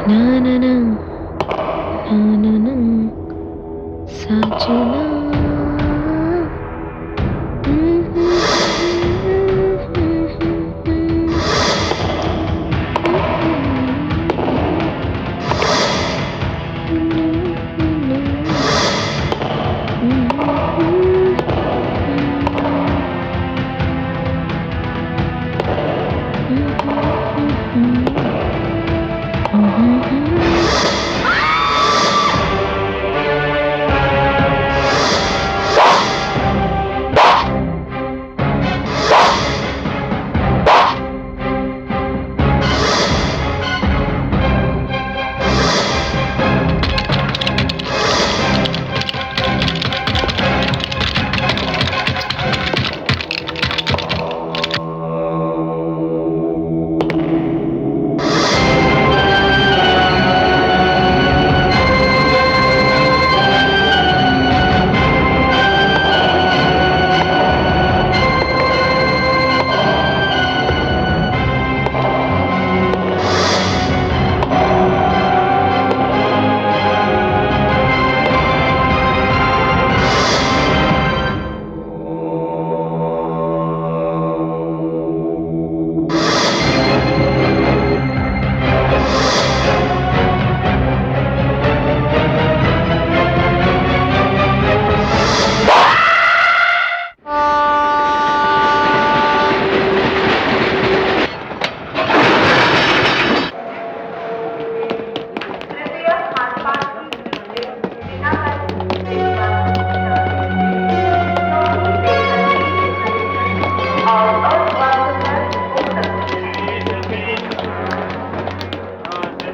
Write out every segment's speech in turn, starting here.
ना ना ना ना ना ना साजना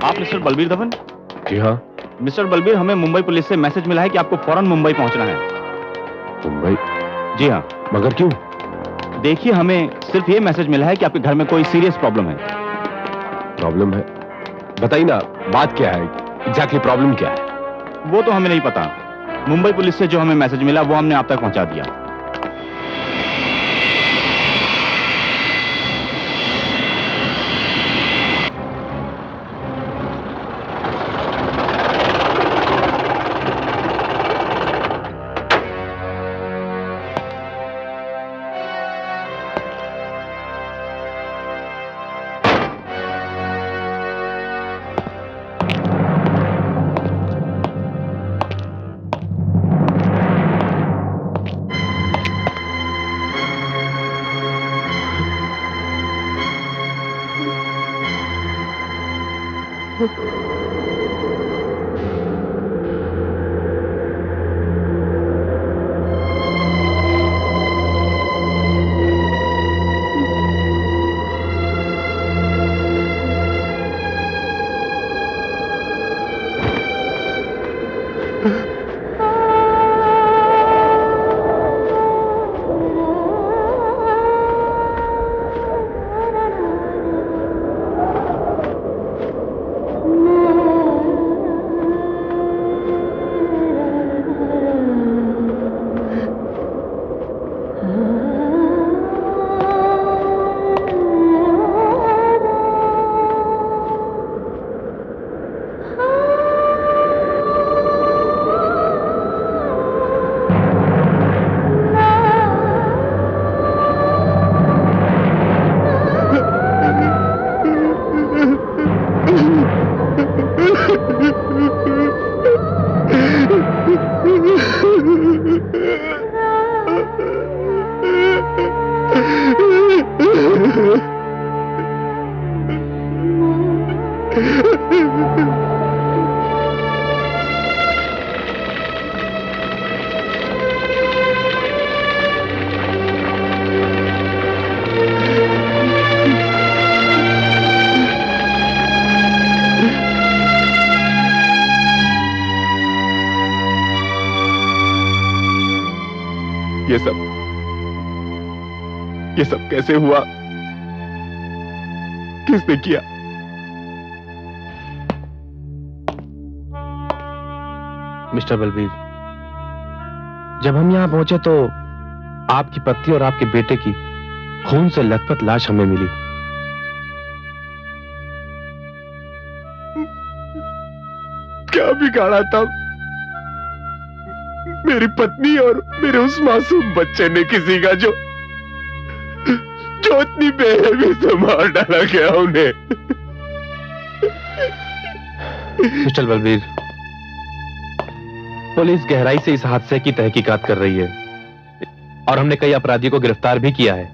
आप मिस्टर बलबीर धवन? जी हाँ। मिस्टर बलबीर, हमें मुंबई पुलिस से मैसेज मिला है कि आपको फौरन मुंबई पहुंचना है। मुंबई? जी हाँ। मगर क्यों? देखिए, हमें सिर्फ ये मैसेज मिला है कि आपके घर में कोई सीरियस प्रॉब्लम है। प्रॉब्लम है? बताइए ना, बात क्या है? एग्जैक्टली प्रॉब्लम क्या है? वो तो हमें नहीं पता। मुंबई पुलिस से जो हमें मैसेज मिला वो हमने आप तक पहुंचा दिया। ये सब कैसे हुआ? किसने किया? मिस्टर बलबीर, जब हम यहां पहुंचे तो आपकी पत्नी और आपके बेटे की खून से लथपथ लाश हमें मिली। बिगाड़ा था मेरी पत्नी और मेरे उस मासूम बच्चे ने किसी का, जो इतनी बेरहमी से मार डाला गया उन्हें। मिस्टर बलबीर, पुलिस गहराई से इस हादसे की तहकीकात कर रही है और हमने कई अपराधियों को गिरफ्तार भी किया है,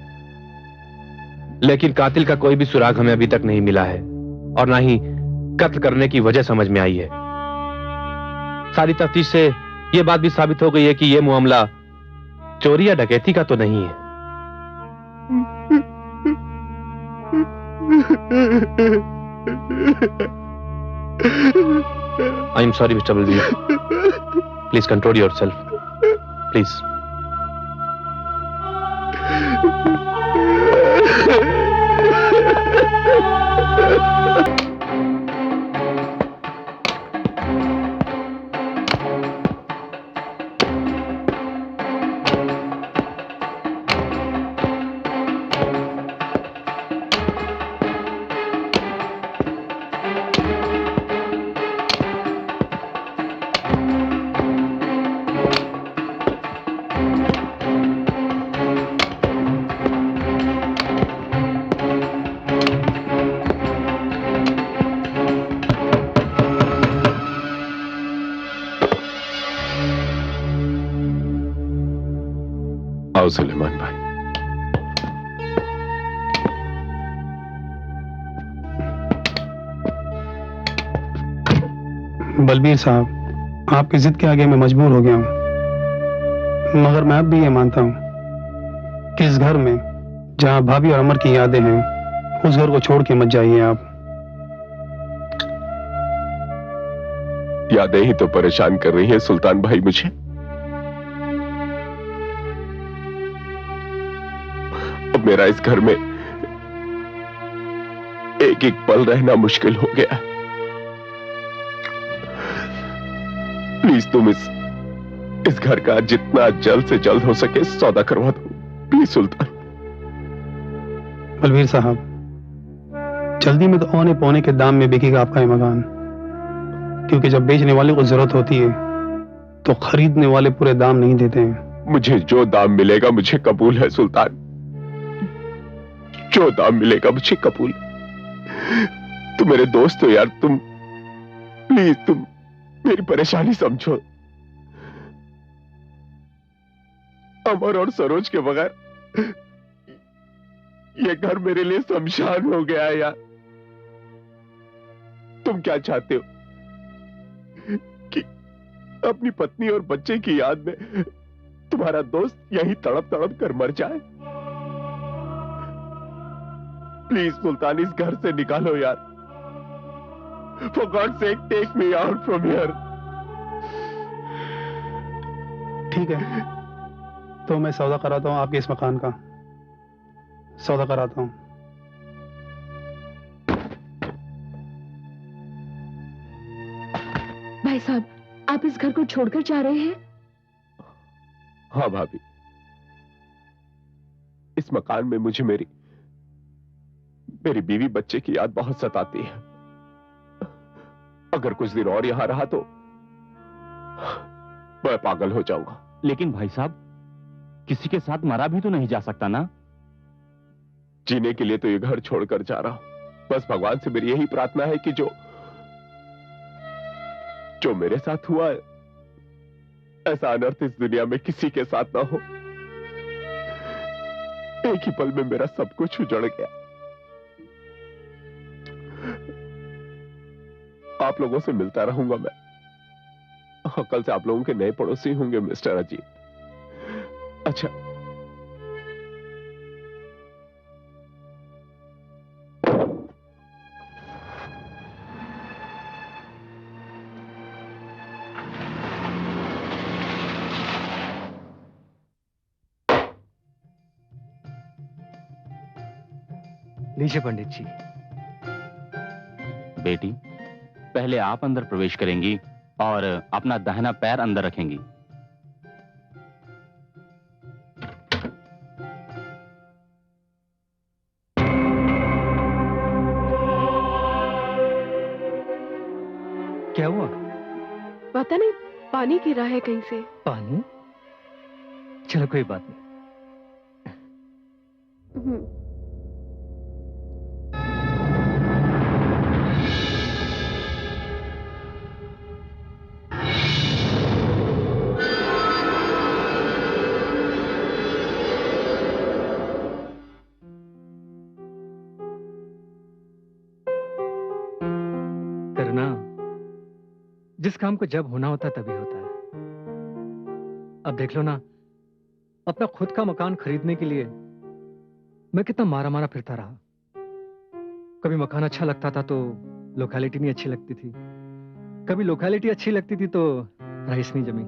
लेकिन कातिल का कोई भी सुराग हमें अभी तक नहीं मिला है और ना ही कत्ल करने की वजह समझ में आई है। सारी तफ्तीश से यह बात भी साबित हो गई है कि यह मामला चोरी या डकैती का तो नहीं है। I am sorry mister Balbir, please control yourself, please. आओ सुलेमान भाई। बलबीर साहब, आपकी जिद के आगे मैं मजबूर हो गया हूं, मगर मैं अब भी ये मानता हूं कि इस घर में जहां भाभी और अमर की यादें हैं, उस घर को छोड़ के मत जाइए आप। यादें ही तो परेशान कर रही हैं सुल्तान भाई मुझे। अब मेरा इस घर में एक एक पल रहना मुश्किल हो गया है। प्लीज तुम इस घर का जितना जल्द से जल्द हो सके सौदा करवा दो, प्लीज सुल्तान। बलबीर साहब, जल्दी में तो औने पौने के दाम में बिकेगा आपका ये मकान, क्योंकि जब बेचने वाले को जरूरत होती है तो खरीदने वाले पूरे दाम नहीं देते हैं। मुझे जो दाम मिलेगा मुझे कबूल है सुल्तान, जो दाम मिलेगा मुझे कबूल। तुम मेरे दोस्त हो यार, तुम प्लीज तुम मेरी परेशानी समझो। अमर और सरोज के बगैर ये घर मेरे लिए शमशान हो गया है यार। तुम क्या चाहते हो कि अपनी पत्नी और बच्चे की याद में तुम्हारा दोस्त यहीं तड़प तड़प कर मर जाए? प्लीज सुल्तान, इस घर से निकालो यार। For God's sake, take me out from here. ठीक है, तो मैं सौदा कराता हूं आपके इस मकान का, सौदा कराता हूं। भाई साहब, आप इस घर को छोड़कर जा रहे हैं? हाँ भाभी, इस मकान में मुझे मेरी बीवी बच्चे की याद बहुत सताती है। अगर कुछ दिन और यहां रहा तो मैं पागल हो जाऊंगा। लेकिन भाई साहब, किसी के साथ मरा भी तो नहीं जा सकता ना? जीने के लिए तो ये घर छोड़कर जा रहा हूं। बस भगवान से मेरी यही प्रार्थना है कि जो मेरे साथ हुआ है, ऐसा अनर्थ इस दुनिया में किसी के साथ ना हो। एक ही पल में मेरा सब कुछ उजड़ गया। आप लोगों से मिलता रहूंगा मैं। कल से आप लोगों के नए पड़ोसी होंगे मिस्टर अजीत। अच्छा, लीजिए पंडित जी। बेटी, पहले आप अंदर प्रवेश करेंगी और अपना दाहिना पैर अंदर रखेंगी। क्या हुआ? पता नहीं पानी गिरा है कहीं से। पानी? चलो कोई बात नहीं। करुणा, जिस काम को जब होना होता तभी होता है। अब देख लो ना, अपना खुद का मकान खरीदने के लिए मैं कितना मारा मारा फिरता रहा। कभी मकान अच्छा लगता था तो लोकेलिटी नहीं अच्छी लगती थी, कभी लोकेलिटी अच्छी लगती थी तो प्राइस नहीं जमी।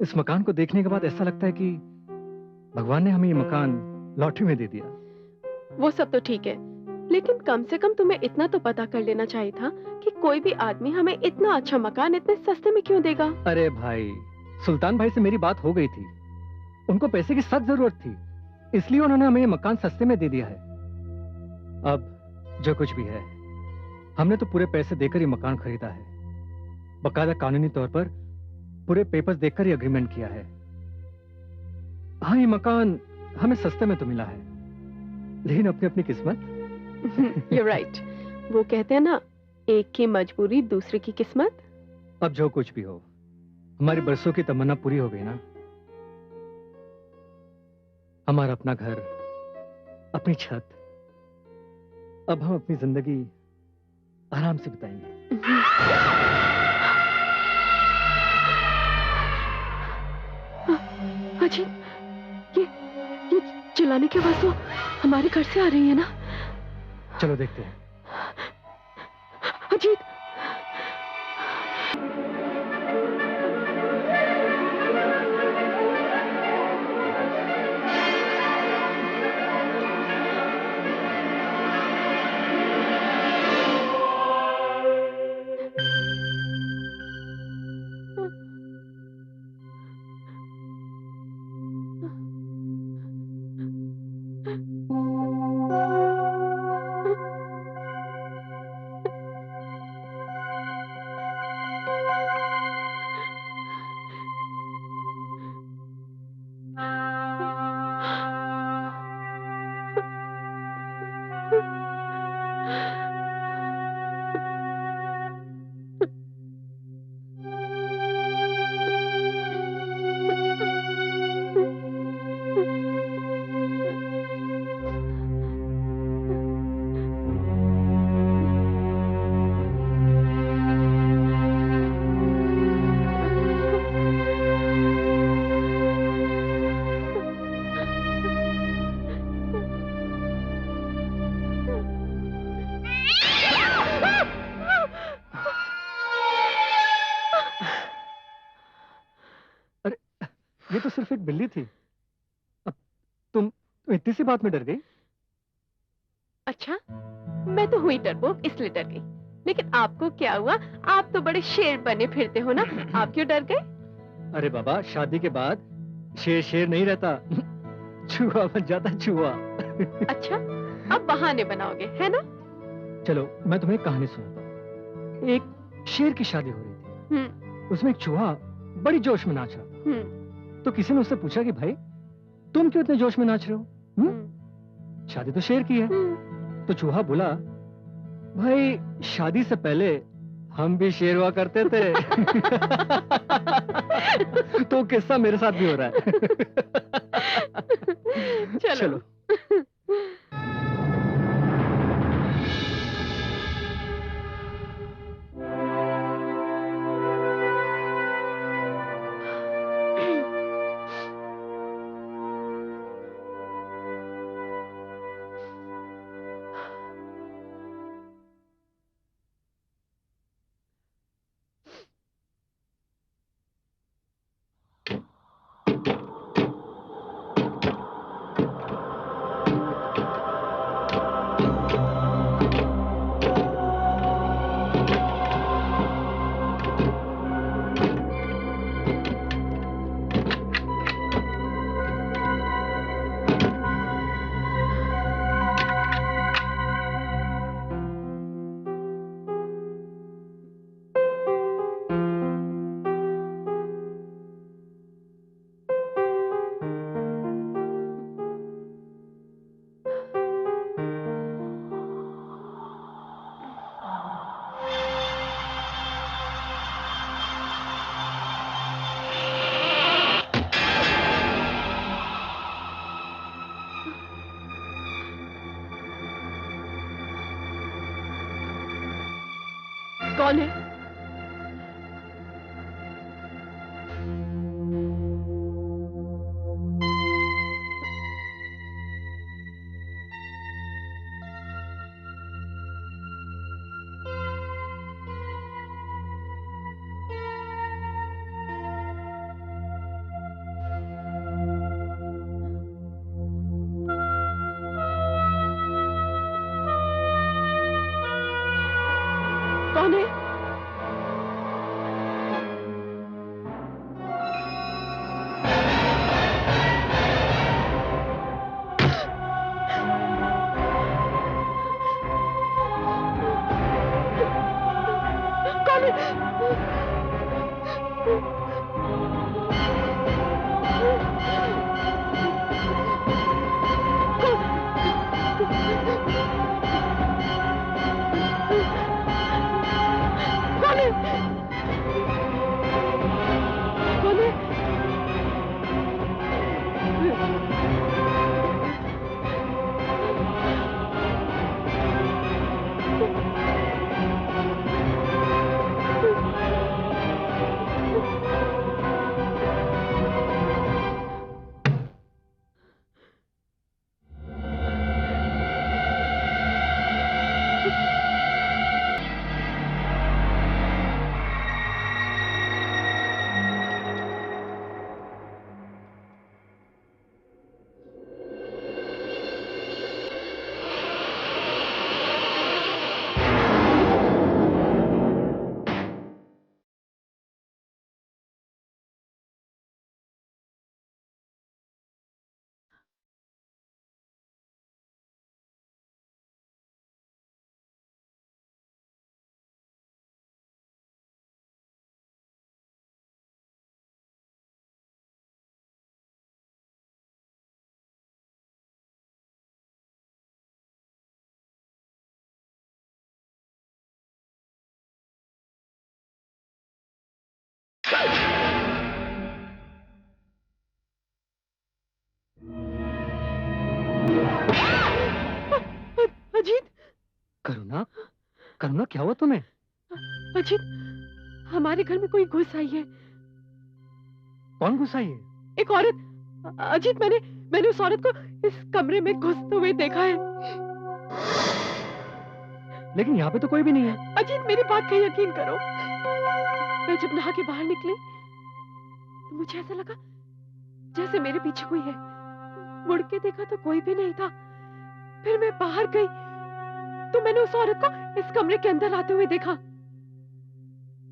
इस मकान को देखने के बाद ऐसा लगता है कि भगवान ने हमें ये मकान लॉटरी में दे दिया। वो सब तो ठीक है, लेकिन कम से कम तुम्हें इतना तो पता कर लेना चाहिए था कि कोई भी आदमी हमें इतना अच्छा मकान इतने सस्ते में क्यों देगा। अरे भाई, सुल्तान भाई से मेरी बात हो गई थी, उनको पैसे की सख्त जरूरत थी, इसलिए उन्होंने हमें ये मकान सस्ते में दे दिया है। अब जो कुछ भी है, हमने तो पूरे पैसे देकर ये मकान खरीदा है। बकायदा कानूनी तौर पर पूरे पेपर्स देखकर ही एग्रीमेंट किया है। हाँ, ये मकान हमें सस्ते में तो मिला है, लेकिन अपनी अपनी किस्मत। You're right. वो कहते हैं ना, एक की मजबूरी दूसरे की किस्मत। अब जो कुछ भी हो, हमारी बरसों की तमन्ना पूरी हो गई ना। हमारा अपना घर, अपनी छत, अब हम अपनी जिंदगी आराम से बिताएंगे। अजी, ये चिल्लाने की आवाज तो हमारे घर से आ रही है ना। चलो देखते हैं। अजीत, ये तो सिर्फ एक बिल्ली थी, अब तुम इतनी सी बात में डर गई? अच्छा, मैं तो हुई डरपोक इसलिए डर गई, लेकिन आपको क्या हुआ? आप तो बड़े शेर बने फिरते हो ना, आप क्यों डर गए? अरे बाबा, शादी के बाद शेर शेर नहीं रहता, चूहा बन जाता, चूहा। अच्छा, अब बहाने बनाओगे, है ना? चलो मैं तुम्हें एक कहानी सुनाता हूँ। एक शेर की शादी हो रही थी, उसमें एक चूहा बड़ी जोश में नाच रहा था। तो किसी ने उससे पूछा कि भाई तुम क्यों इतने जोश में नाच रहे हो? शादी तो शेर की है। तो चूहा बोला, भाई शादी से पहले हम भी शेर हुआ करते थे। तो किस्सा मेरे साथ भी हो रहा है। चलो। कौन है? कौन है? कौन है? कौन है? अजीत, करुणा, करुणा क्या हुआ तुम्हें? अजीत, हमारे घर में कोई घुस आई है। कौन घुस आई है? एक औरत। अजीत, मैंने उस औरत को इस कमरे में घुसते हुए देखा है। लेकिन यहाँ पे तो कोई भी नहीं है। अजीत, मेरी बात का यकीन करो। मैं जब नहा के बाहर निकली तो मुझे ऐसा लगा जैसे मेरे पीछे कोई है। मुड़ के देखा तो कोई भी नहीं था। फिर मैं बाहर गई तो मैंने उस औरत को इस कमरे के अंदर आते हुए देखा।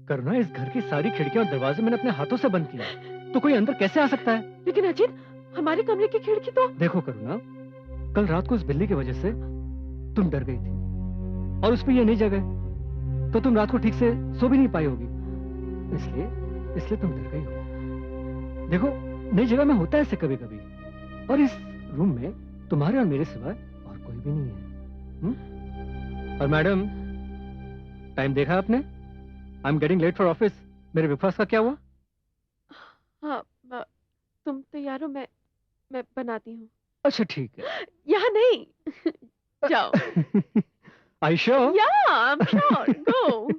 करुणा, इस घर की सारी खिड़कियां और दरवाजे मैंने अपने हाथों से बंद किया, तो कोई अंदर कैसे आ सकता है? लेकिन अजीत, हमारे कमरे की खिड़की तो... देखो करुणा, कल रात को उस बिल्ली की वजह से तुम डर गई थी और उस पे ये नई जगह, तो तुम रात को ठीक से सो भी नहीं पाई होगी, इसलिए तुम डर गई हो। देखो, नई जगह में होता है ऐसे कभी कभी, और इस रूम में तुम्हारे और मेरे सिवाय और कोई भी नहीं है। और मैडम, टाइम देखा आपने? I am getting late for office. मेरे ब्रेकफास्ट का क्या हुआ? हाँ, तुम तैयार हो? मैं बनाती हूँ। अच्छा ठीक है। यहाँ नहीं, जाओ। Are you sure? Yeah, I'm sure. Go.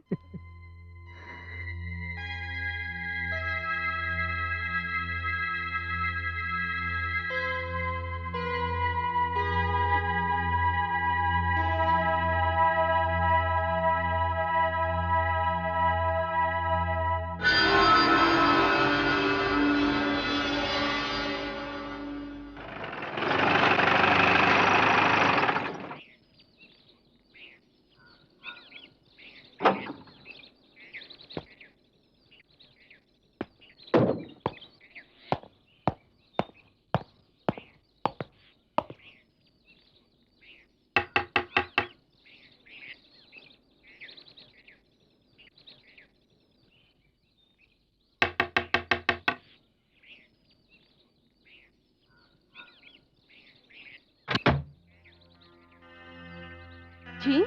जी?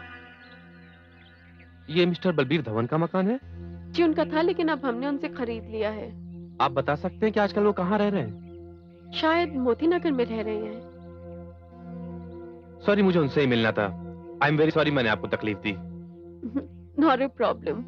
ये मिस्टर बलबीर धवन का मकान है? जी, उनका था, लेकिन अब हमने उनसे खरीद लिया है। आप बता सकते हैं कि आजकल वो कहाँ रह रहे हैं? शायद मोती नगर में रह रहे हैं। सॉरी, मुझे उनसे ही मिलना था। आई एम वेरी सॉरी, मैंने आपको तकलीफ दी। Not a problem.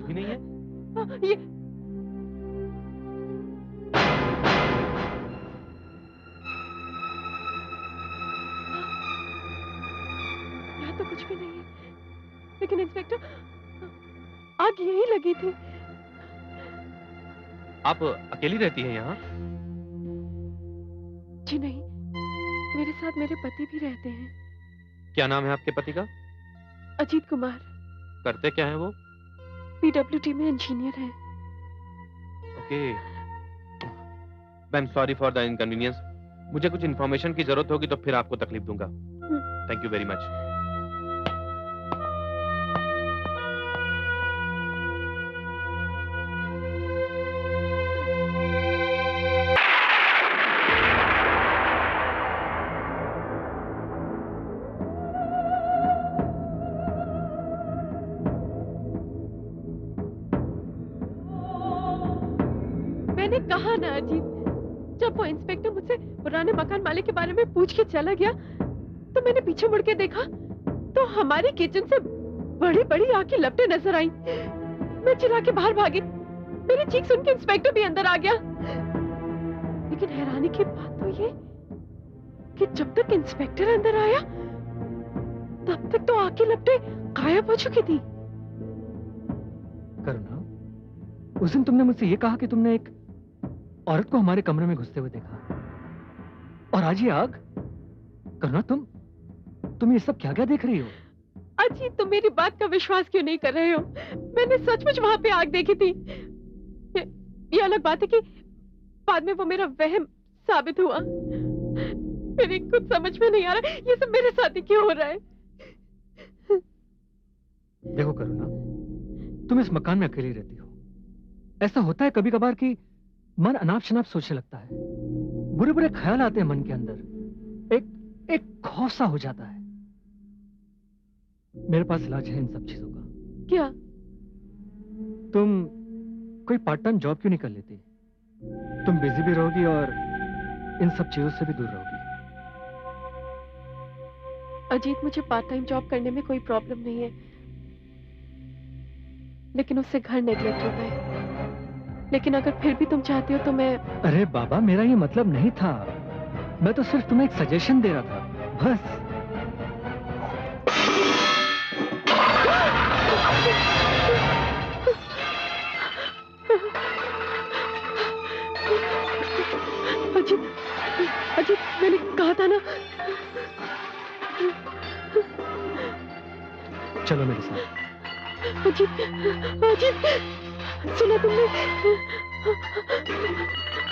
भी नहीं है? ये यहाँ तो कुछ भी नहीं है, लेकिन इंस्पेक्टर आग यही लगी थी। आप अकेली रहती हैं यहाँ? जी नहीं, मेरे साथ मेरे पति भी रहते हैं। क्या नाम है आपके पति का? अजीत कुमार। करते क्या है वो? पीडब्ल्यूडी में इंजीनियर है। Okay. I am sorry for the inconvenience. मुझे कुछ इन्फॉर्मेशन की जरूरत होगी तो फिर आपको तकलीफ दूंगा। Thank you very much. मैंने कहा ना अजीत, जब वो इंस्पेक्टर मुझसे पुराने मकान मालिक के बारे में पूछ के चला गया तो मैंने पीछे मुड़ के देखा तो हमारी किचन से बड़ी बड़ी आग की लपटें नजर आई। मैं चिल्ला के बाहर भागी, मेरी चीख सुन के इंस्पेक्टर भी अंदर आ गया। लेकिन हैरानी की बात तो ये कि जब तक इंस्पेक्टर अंदर आया तब तक तो आग की लपटें गायब हो चुकी थी। करुणा, उस दिन तुमने मुझसे ये कहा कि तुमने एक औरत को हमारे कमरे में घुसते हुए देखा, और आज ये आग। करुणा, तुम ये सब क्या क्या देख रही हो? अजीत, तुम मेरी बात का विश्वास क्यों नहीं कर रहे हो? मैंने सचमुच वहां पे आग देखी थी। ये अलग बात है कि बाद में वो मेरा वहम साबित हुआ। मेरी कुछ समझ में नहीं आ रहा ये सब मेरे साथ ही क्यों हो रहा है। देखो करुणा, तुम इस मकान में अकेली रहती हो। ऐसा होता है कभी कभार कि मन अनाप शनाप सोचने लगता है, बुरे बुरे ख्याल आते हैं मन के अंदर, एक खौफ सा हो जाता है। मेरे पास इलाज है इन सब चीजों का। क्या? तुम कोई पार्ट टाइम जॉब क्यों नहीं कर लेती? तुम बिजी भी रहोगी और इन सब चीजों से भी दूर रहोगी। अजीत, मुझे पार्ट टाइम जॉब करने में कोई प्रॉब्लम नहीं है, लेकिन उससे घर नेगलेक्ट होता है। लेकिन अगर फिर भी तुम चाहती हो तो मैं... अरे बाबा, मेरा ये मतलब नहीं था। मैं तो सिर्फ तुम्हें एक सजेशन दे रहा था, बस। अजीत, अजीत, मैंने कहा था ना। चलो मेरे साथ। अजीत, अजीत, सुना तुमने?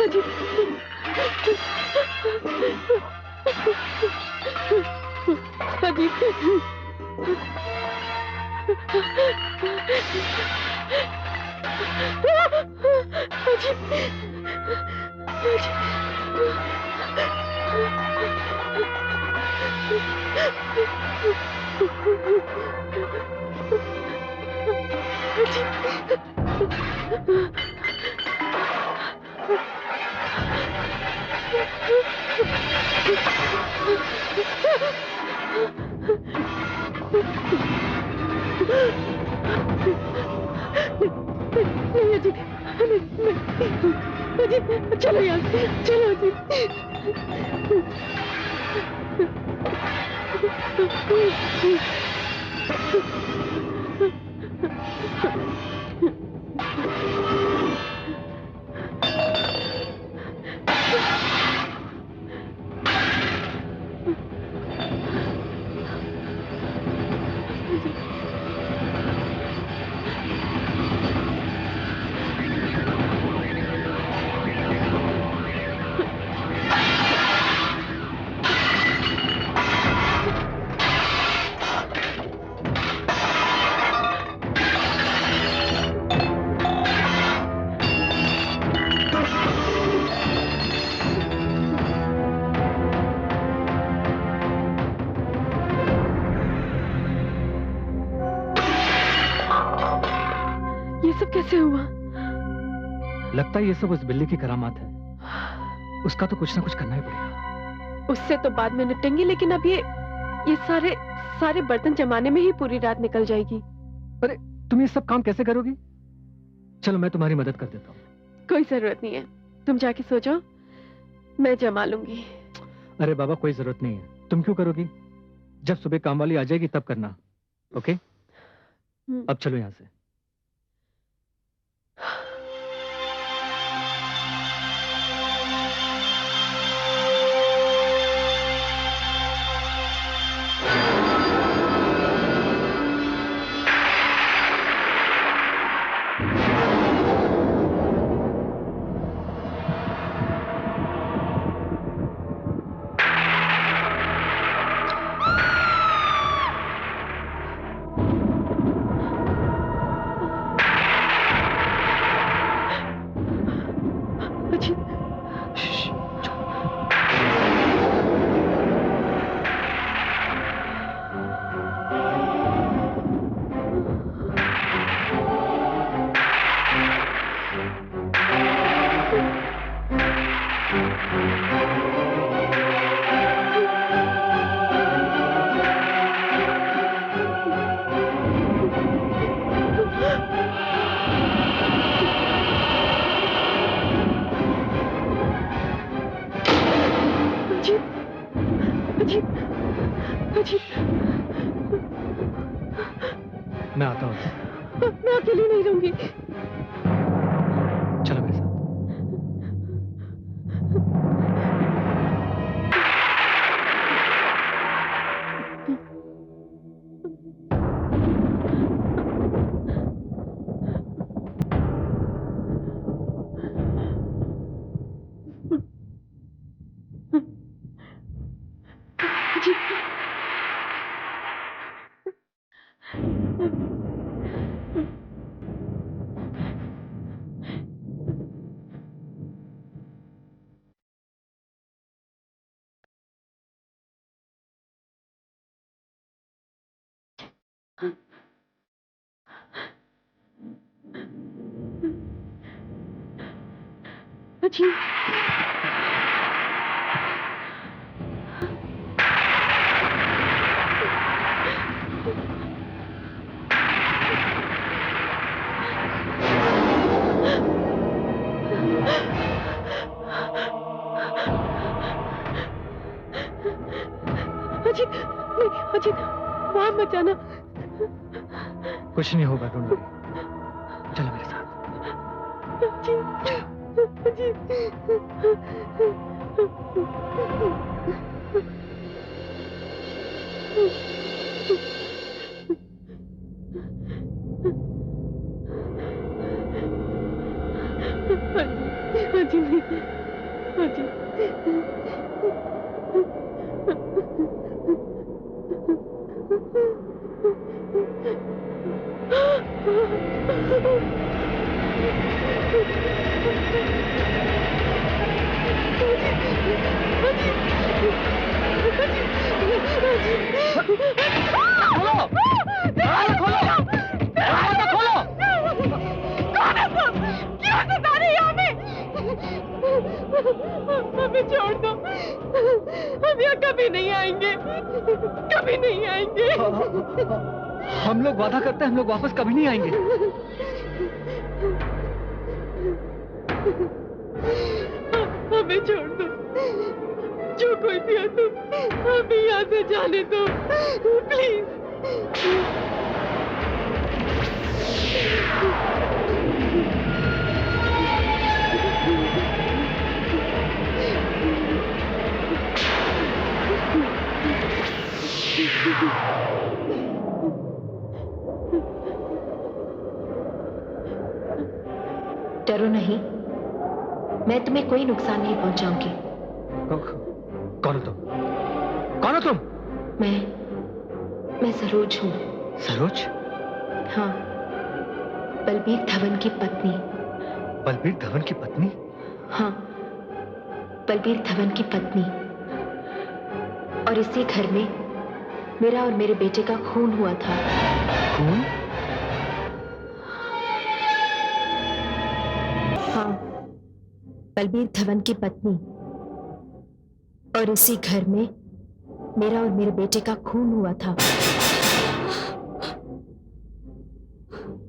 अजीत, नहीं अजीत, अजीत, चलो यहाँ से, चलो कैसे हुआ? लगता है ये सब उस बिल्ली की करामात है। उसका तो कुछ ना कुछ करना ही पड़ेगा। उससे तो बाद में निपटेंगे, लेकिन अब ये सारे बर्तन जमाने में ही पूरी रात निकल जाएगी। अरे तुम ये सब काम कैसे करोगी? चलो मैं तुम्हारी मदद कर देता हूँ। कोई जरूरत नहीं है, तुम जाके सो जाओ, मैं जमा लूंगी। अरे बाबा कोई जरूरत नहीं है, तुम क्यों करोगी? जब सुबह काम वाली आ जाएगी तब करना। ओके अब चलो यहाँ से। मैं आता हूँ। मैं अकेली नहीं रहूंगी। चलो मेरे साथ। अजी अजी नहीं, अजी वहां मत जाना। कुछ नहीं होगा, डोंट वरी। चलो मेरे साथ। अजी अजी नहीं, अजी हमें छोड़ दो, हम यहाँ कभी नहीं आएंगे, कभी नहीं आएंगे। हम लोग वादा करते हैं, हम लोग वापस कभी नहीं आएंगे। हमें छोड़ दो, जो कोई भी हो तुम, हमें यहाँ से जाने दो प्लीज। डरो नहीं, मैं तुम्हें कोई नुकसान नहीं पहुंचाऊंगी। कौन हो तुम? कौन हो तुम? मैं सरोज हूँ। सरोज? हाँ, बलबीर धवन की पत्नी। बलबीर धवन की पत्नी? हाँ, बलबीर धवन की पत्नी। और इसी घर में मेरा और मेरे बेटे का खून हुआ था। खून? हाँ, बलबीर धवन की पत्नी। और इसी घर में मेरा और मेरे बेटे का खून हुआ था।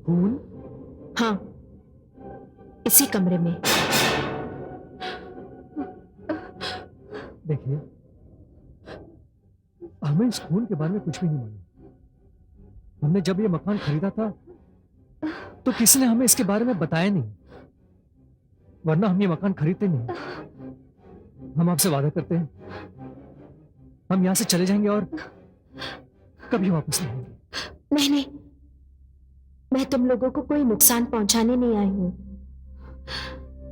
खून? हाँ, इसी कमरे में। देखिए, हमें इस खून के बारे में कुछ भी नहीं मालूम। हमने जब ये मकान खरीदा था तो किसी ने हमें इसके बारे में बताया नहीं, वरना हम ये मकान खरीदते नहीं। हम आपसे वादा करते हैं, हम यहां से चले जाएंगे और कभी वापस नहीं आएंगे। नहीं नहीं, मैं तुम लोगों को कोई नुकसान पहुंचाने नहीं आई हूं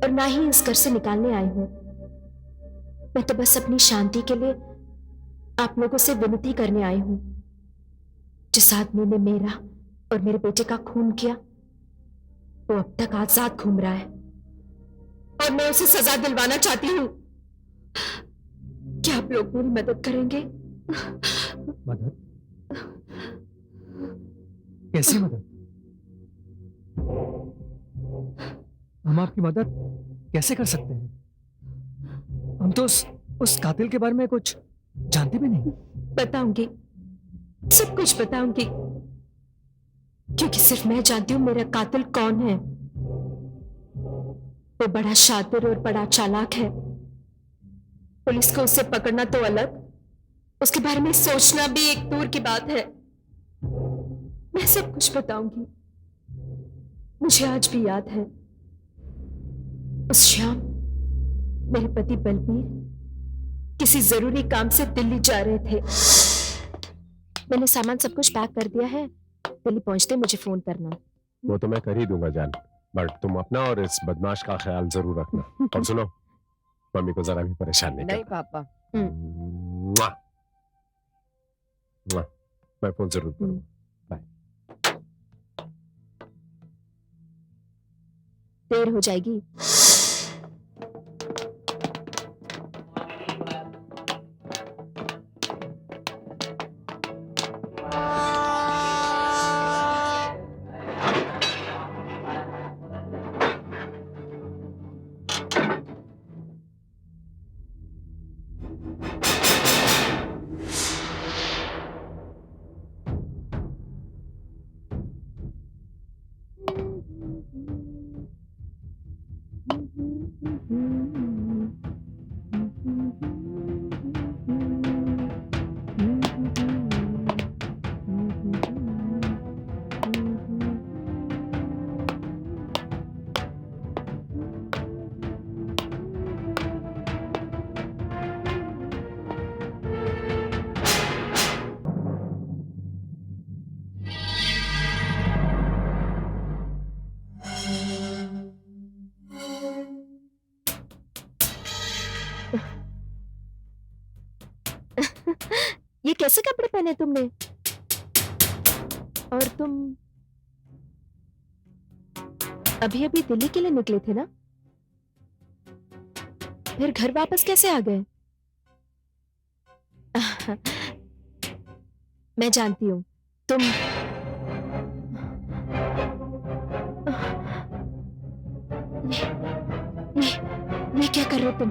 और ना ही इस घर से निकालने आई हूं। मैं तो बस अपनी शांति के लिए आप लोगों से विनती करने आई हूं। जिस आदमी ने मेरा और मेरे बेटे का खून किया वो अब तक आजाद घूम रहा है और मैं उसे सजा दिलवाना चाहती हूं। क्या आप लोग मेरी मदद करेंगे? मदद? कैसी मदद? हम आपकी मदद कैसे कर सकते हैं? हम तो उस कातिल के बारे में कुछ जानते भी नहीं। बताऊंगी, सब कुछ बताऊंगी, क्योंकि सिर्फ मैं जानती हूं मेरा कातिल कौन है। वो बड़ा शातिर और बड़ा चालाक है। पुलिस को उसे पकड़ना तो अलग, उसके बारे में सोचना भी एक दूर की बात है। मैं सब कुछ बताऊंगी। मुझे आज भी याद है, उस शाम मेरे पति बलबीर किसी जरूरी काम से दिल्ली जा रहे थे। मैंने सामान सब कुछ पैक कर दिया है, दिल्ली पहुंचते मुझे फोन करना। वो तो मैं कर ही दूंगा जान, बट तुम अपना और इस बदमाश का ख्याल जरूर रखना। और सुनो, मम्मी को जरा भी परेशान नहीं नहीं करना। पापा। मुआ। मुआ। मैं फोन जरूर करूंगा। देर हो जाएगी। ये कैसे कपड़े पहने तुमने? और तुम अभी अभी दिल्ली के लिए निकले थे ना? फिर घर वापस कैसे आ गए? मैं जानती हूं तुम ये क्या कर रहे हो तुम?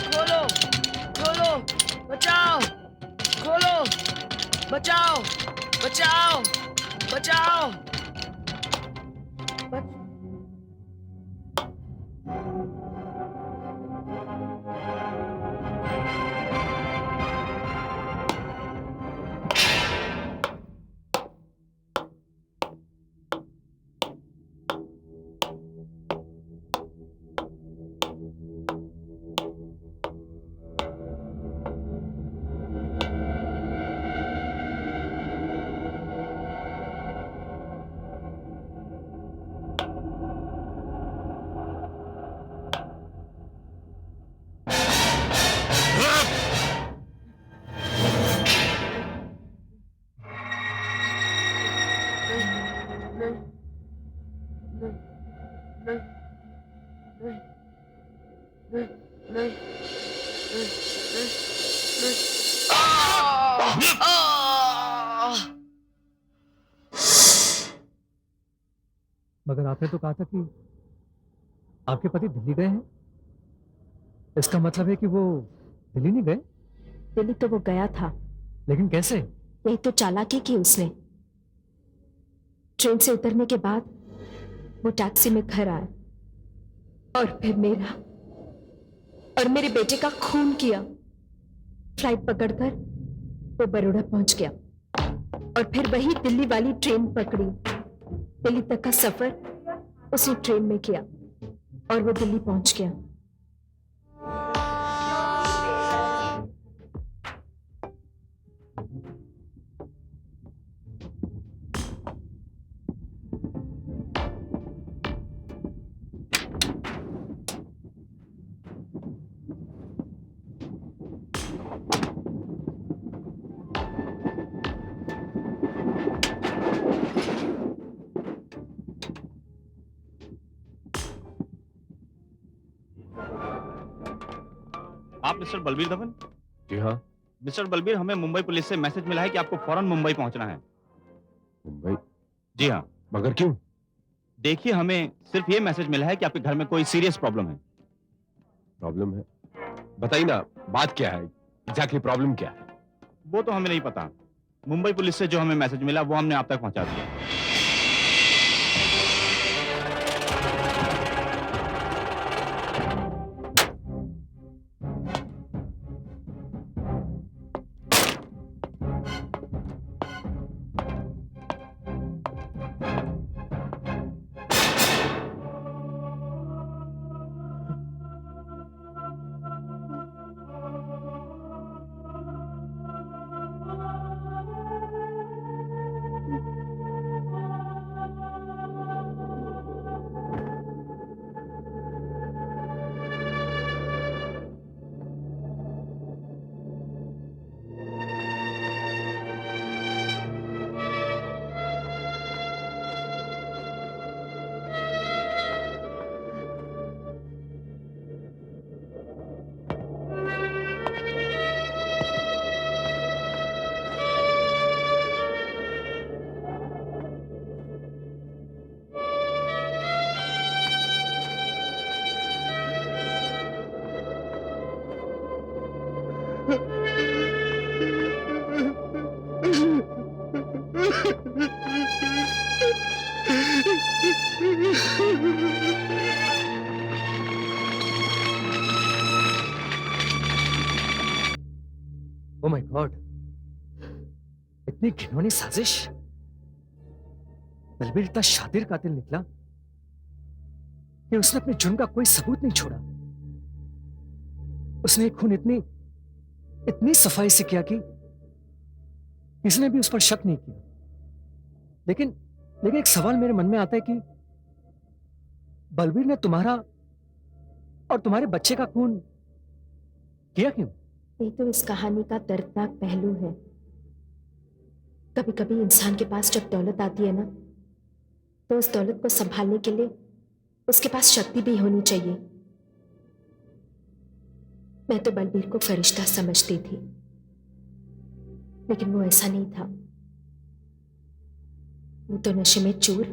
खोलो, खोलो, बचाओ, खोलो, बचाओ, बचाओ, बचाओ। मगर आपने तो कहा था कि आपके पति दिल्ली गए हैं। इसका मतलब है कि वो दिल्ली नहीं गए। दिल्ली तो वो गया था, लेकिन कैसे? यही तो चालाकी की उसने। ट्रेन से उतरने के बाद वो टैक्सी में घर आया और फिर मेरा और मेरे बेटे का खून किया। फ्लाइट पकड़कर वो बड़ौदा पहुंच गया और फिर वही दिल्ली वाली ट्रेन पकड़ी। दिल्ली तक का सफर उसी ट्रेन में किया और वो दिल्ली पहुंच गया। आप मिस्टर बलबीर धवन? जी हाँ। मिस्टर बलबीर, हमें मुंबई पुलिस से मैसेज मिला है कि आपको फौरन मुंबई पहुंचना है। मुंबई? जी हाँ। मगर क्यों? देखिए, हमें सिर्फ ये मैसेज मिला है कि आपके घर में कोई सीरियस प्रॉब्लम है। प्रॉब्लम है? बताइए ना, बात क्या है? एग्जैक्टली प्रॉब्लम क्या है? वो तो हमें नहीं पता। मुंबई पुलिस से जो हमें मैसेज मिला वो हमने आप तक पहुंचा दिया। ओह माय गॉड, इतनी घिनौनी साजिश। बलबीर इतना शातिर कातिल निकला कि उसने अपने जुर्म का कोई सबूत नहीं छोड़ा। उसने एक खून इतनी सफाई से किया कि किसी ने भी उस पर शक नहीं किया। लेकिन एक सवाल मेरे मन में आता है कि बलबीर ने तुम्हारा और तुम्हारे बच्चे का खून किया क्यों? यही तो इस कहानी का दर्दनाक पहलू है। कभी कभी इंसान के पास जब दौलत आती है ना, तो उस दौलत को संभालने के लिए उसके पास शक्ति भी होनी चाहिए। मैं तो बलबीर को फरिश्ता समझती थी, लेकिन वो ऐसा नहीं था। वो तो नशे में चूर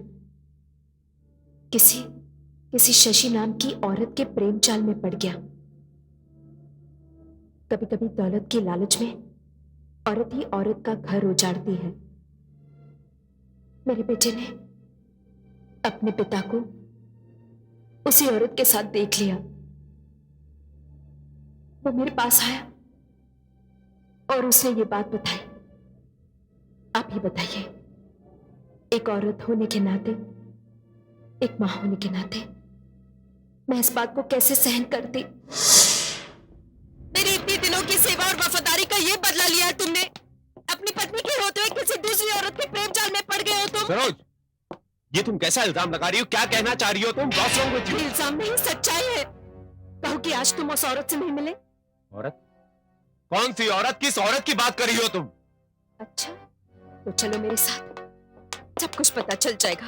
किसी शशि नाम की औरत के प्रेम जाल में पड़ गया। कभी कभी दौलत की लालच में औरत ही औरत का घर उजाड़ती है। मेरे बेटे ने अपने पिता को उसी औरत के साथ देख लिया। वो मेरे पास आया और उसने ये बात बताई। आप ही बताइए, एक औरत होने के नाते, एक मां होने के नाते मैं इस बात को कैसे सहन करती? मेरी इतनी दिनों की सेवा और वफादारी का ये बदला लिया है तुमने। अपनी पत्नी के होते हुए किसी दूसरी औरत के प्रेम जाल में पड़ गए हो तुम। सरोज, ये तुम कैसा इल्जाम लगा रही हो? क्या कहना चाह रही हो तुम? What's wrong with you? इल्जाम नहीं, सच्चाई है। कहो कि आज तुम उस औरत से नहीं मिले। औरत? कौन सी औरत? किस औरत की बात कर रही हो तुम? अच्छा, तो चलो मेरे साथ, सब कुछ पता चल जाएगा।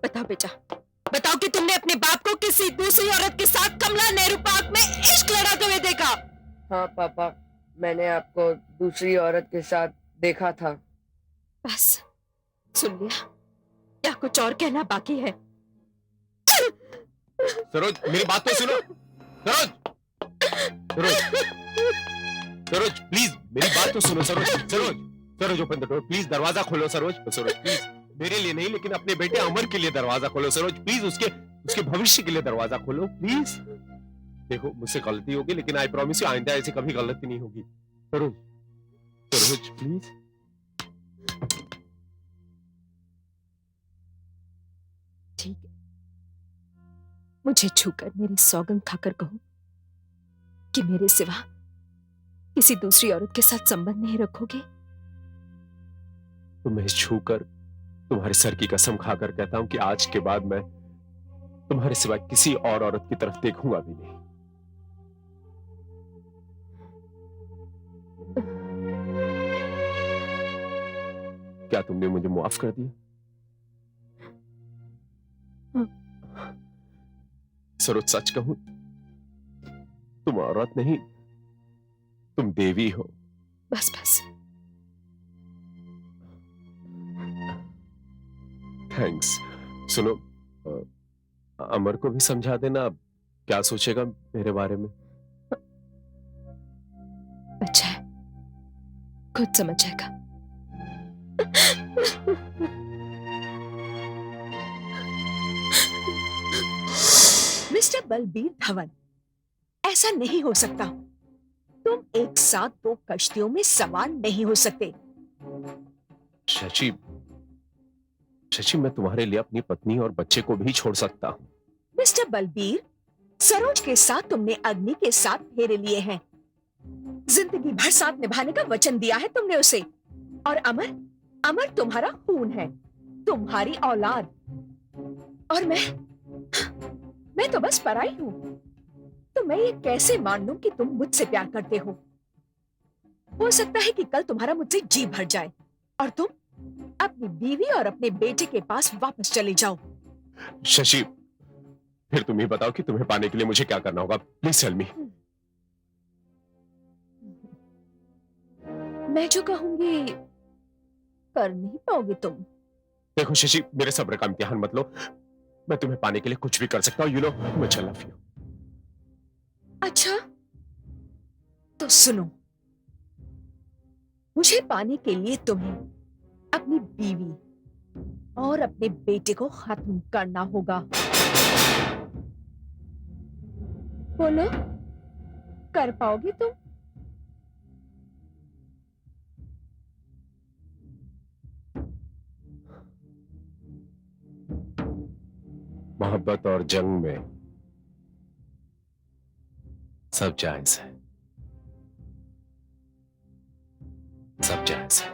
बताओ बेटा, बताओ कि तुमने अपने बाप को किसी दूसरी औरत के साथ कमला नेहरू पार्क में इश्क लड़ाते हुए देखा। हाँ पापा, मैंने आपको दूसरी औरत के साथ देखा था। बस सुन लिया, या कुछ और कहना बाकी है? सरोज, मेरी बात तो सुनो। सरोज, सरोज, सरोज, प्लीज मेरी बात तो सुनो। Saroj, Saroj, Saroj, open the door please. दरवाजा खोलो सरोज। सरोज प्लीज, मेरे लिए नहीं लेकिन अपने बेटे अमर के लिए दरवाजा खोलो। सरोज प्लीज, उसके भविष्य के लिए दरवाजा खोलो प्लीज। देखो, मुझसे गलती होगी लेकिन आई प्रॉमिस यू आइंदा ऐसी कभी गलती नहीं होगी। सरोज, सरोज प्लीज। ठीक है, मुझे छूकर मेरी सौगंध खाकर कहो कि मेरे सिवा किसी दूसरी औरत के साथ संबंध नहीं रखोगे। तुम्हें छूकर, तुम्हारे सर की कसम खाकर कहता हूं कि आज के बाद मैं तुम्हारे सिवा किसी और औरत की तरफ देखूंगा भी नहीं। क्या तुमने मुझे माफ कर दिया? सरोज, सच कहूं, तुम औरत नहीं, तुम देवी हो। बस बस, थैंक्स। सुनो, अमर को भी समझा देना, अब क्या सोचेगा मेरे बारे में। अच्छा है, खुद समझ जाएगा। मिस्टर बलबीर धवन, ऐसा नहीं हो सकता। तुम एक साथ दो कश्तियों में सवार नहीं हो सकते। शशि, शशि, मैं तुम्हारे लिए अपनी पत्नी और बच्चे को भी छोड़ सकता हूं। मिस्टर बलबीर, सरोज के साथ तुमने अग्नि के साथ फेरे लिए हैं। जिंदगी भर साथ निभाने का वचन दिया है तुमने उसे। और अमर, अमर तुम्हारा खून है, तुम्हारी औलाद। और मैं तो बस पराई हूं। तो मैं ये कैसे मान लूं कि तुम मुझसे प्यार करते हो? हो सकता है कि कल तुम्हारा मुझसे जी भर जाए और तुम अपनी बीवी और अपने बेटे के पास वापस चले जाओ। शशि, फिर तुम ही बताओ कि तुम्हें पाने के लिए मुझे क्या करना होगा। Please tell me. मैं जो कहूंगी कर नहीं पाओगे तुम। देखो शशि, मेरे सब्र का इम्तिहान मत लो। मैं तुम्हें पाने के लिए कुछ भी कर सकता हूँ। यू नो, मुझे लव यू। अच्छा, तो सुनो, मुझे पाने के लिए तुम्हें अपनी बीवी और अपने बेटे को खत्म करना होगा। बोलो, कर पाओगे तुम? मोहब्बत और जंग में सब जायज है, सब जायज है।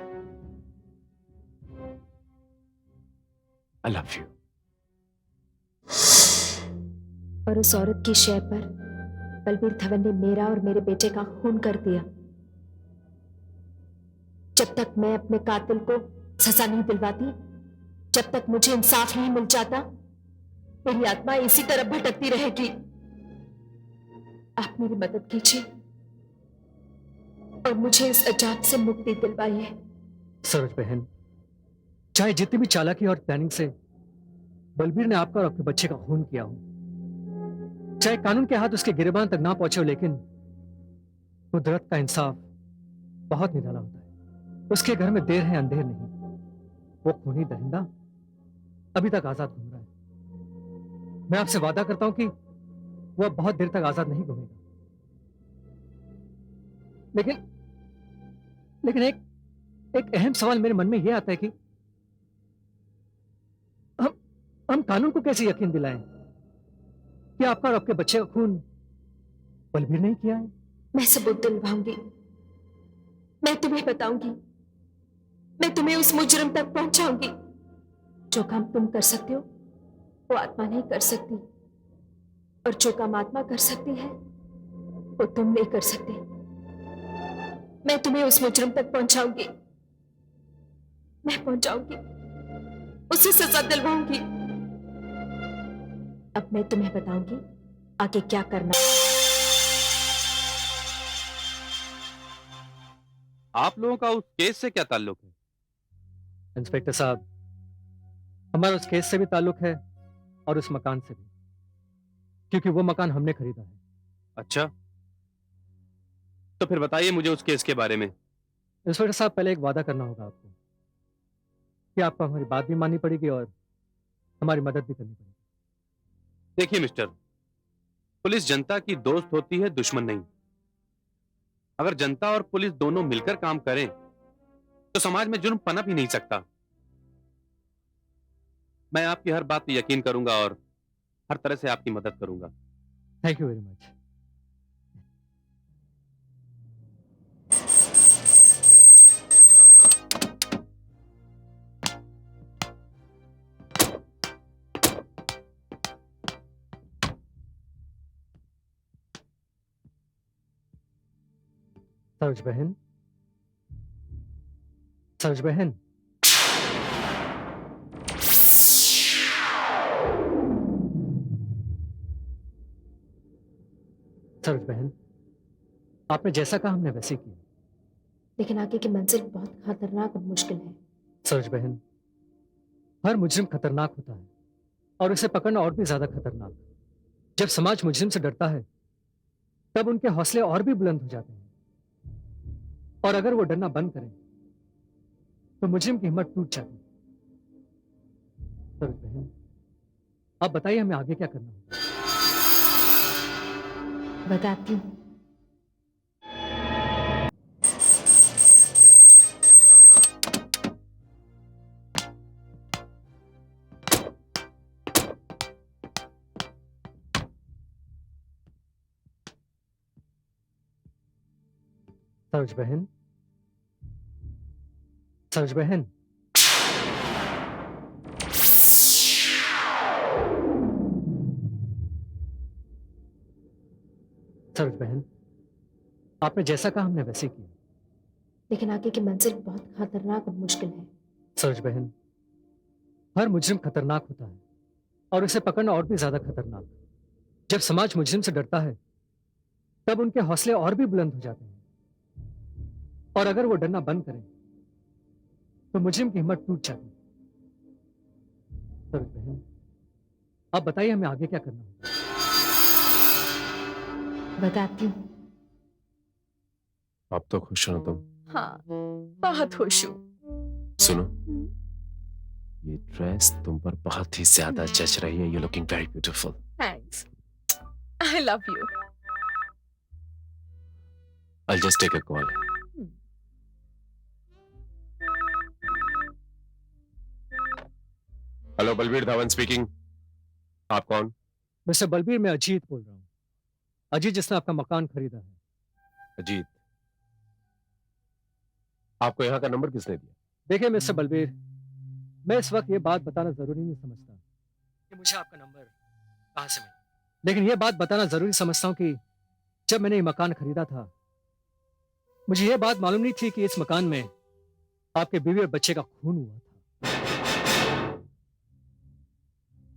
आई लव यू। और उस औरत की शय पर बलबीर धवन ने मेरा और मेरे बेटे का खून कर दिया। जब तक मैं अपने कातिल को सजा नहीं दिलवाती, जब तक मुझे इंसाफ नहीं मिल जाता, मेरी आत्मा इसी तरह भटकती रहेगी। आप मेरी मदद कीजिए और मुझे इस अजाब से मुक्ति दिलवाइए। सरोज बहन, चाहे जितनी भी चालाकी और प्लानिंग से बलबीर ने आपका और आपके बच्चे का खून किया हो, चाहे कानून के हाथ उसके गिरबान तक ना पहुंचे हो, लेकिन कुदरत का इंसाफ बहुत निराला होता है। उसके घर में देर है अंधेर नहीं। वो खूनी दरिंदा अभी तक आजाद घूम रहा है। मैं आपसे वादा करता हूं कि वो अब बहुत देर तक आजाद नहीं घूमेगा। लेकिन एक अहम सवाल मेरे मन में यह आता है कि हम कानून को कैसे यकीन दिलाएं कि आपका और आपके बच्चे का खून बलबीर नहीं किया है? मैं सबूत दिलवाऊंगी, मैं तुम्हें बताऊंगी, मैं तुम्हें उस मुजरिम तक पहुंचाऊंगी। जो काम तुम कर सकते हो वो आत्मा नहीं कर सकती, और जो काम आत्मा कर सकती है वो तुम नहीं कर सकते। मैं तुम्हें उस मुजरिम तक पहुंचाऊंगी, मैं पहुंचाऊंगी, उसे सजा दिलवाऊंगी। अब मैं तुम्हें बताऊंगी आगे क्या करना। आप लोगों का उस केस से क्या ताल्लुक है? इंस्पेक्टर साहब, हमारा उस केस से भी ताल्लुक है और उस मकान से भी, क्योंकि वो मकान हमने खरीदा है। अच्छा, तो फिर बताइए मुझे उस केस के बारे में। इंस्पेक्टर साहब, पहले एक वादा करना होगा आपको कि आपको हमारी बात भी माननी पड़ेगी और हमारी मदद भी करनी पड़ेगी। देखिए मिस्टर, पुलिस जनता की दोस्त होती है, दुश्मन नहीं। अगर जनता और पुलिस दोनों मिलकर काम करें तो समाज में जुर्म पनप ही नहीं सकता। मैं आपकी हर बात पे यकीन करूंगा और हर तरह से आपकी मदद करूंगा। Thank you very much. Saroj बहन, सरोज बहन, सरोज बहन, आपने जैसा कहा हमने वैसे किया। लेकिन आगे की मंजिल बहुत खतरनाक और मुश्किल है। सरोज बहन, हर मुजरिम खतरनाक होता है और उसे पकड़ना और भी ज्यादा खतरनाक। जब समाज मुजरिम से डरता है तब उनके हौसले और भी बुलंद हो जाते हैं, और अगर वो डरना बंद करें तो मुजरिम की हिम्मत टूट जाती है। सरोज बहन, आप बताइए हमें आगे क्या करना होगा। बताती हूँ। सरोज बहन, सरोज बहन, सरोज बहन, आपने जैसा कहा हमने वैसे किया। लेकिन आगे की मंजिल बहुत खतरनाक और मुश्किल है। सरोज बहन, हर मुजरिम खतरनाक होता है और उसे पकड़ना और भी ज्यादा खतरनाक। जब समाज मुजरिम से डरता है तब उनके हौसले और भी बुलंद हो जाते हैं, और अगर वो डरना बंद करें तो मुजरिम की हिम्मत टूट जाती है। सरोज बहन, आप बताइए हमें आगे क्या करना होगा। बताती हूँ। आप तो खुश हो ना तुम? हाँ, बहुत खुश हूँ। सुनो, ये ड्रेस तुम पर बहुत ही ज्यादा जच रही है। You looking very beautiful. Thanks, I love you. I just take a call. Hello, Balbir Dhawan speaking. आप कौन? मिस्टर बलबीर, मैं अजीत बोल रहा हूँ। अजीत जिसने आपका मकान खरीदा है। अजीत, आपको यहाँ का नंबर किसने दिया? देखिए मिस्टर बलबीर, मैं इस वक्त ये बात बताना जरूरी नहीं समझता कि मुझे आपका नंबर कहाँ से मिला, लेकिन ये बात बताना जरूरी समझता हूँ कि जब मैंने ये मकान खरीदा था मुझे ये बात मालूम नहीं थी कि इस मकान में आपके बीवी और बच्चे का खून हुआ था।